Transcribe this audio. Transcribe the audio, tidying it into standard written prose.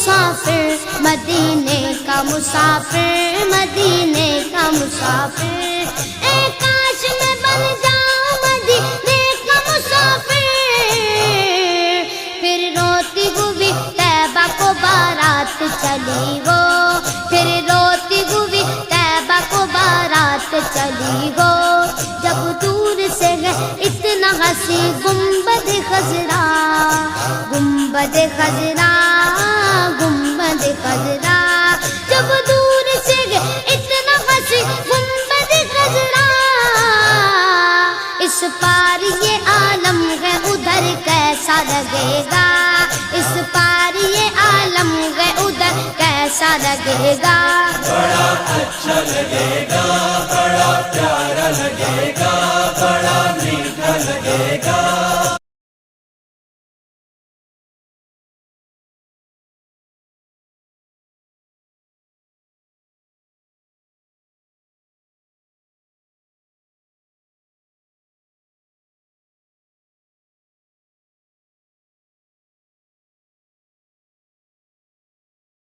مسافر مدینے کا مسافر، مدینے کا مسافر، اے کاش میں بن جاؤں مدینے کا مسافر۔ پھر روتی ہوئی طیبہ کو بارات چلی ہو، پھر روتی ہوئی طیبہ کو بارات چلی ہو، جب دور سے ہے اتنا ہنسی گنبد خضرا، گنبد خضرا، گنبد خضرا، جب دور سے ہے اتنا ہنسی گنبد خضرا۔ اس پار یہ عالم ہے ادھر کیسا لگے گا، اس پار یہ عالم ہے ادھر کیسا لگے گا۔ بڑا اچھا لگے گا، بڑا پیارا لگے گا، بڑا میٹھا لگے گا۔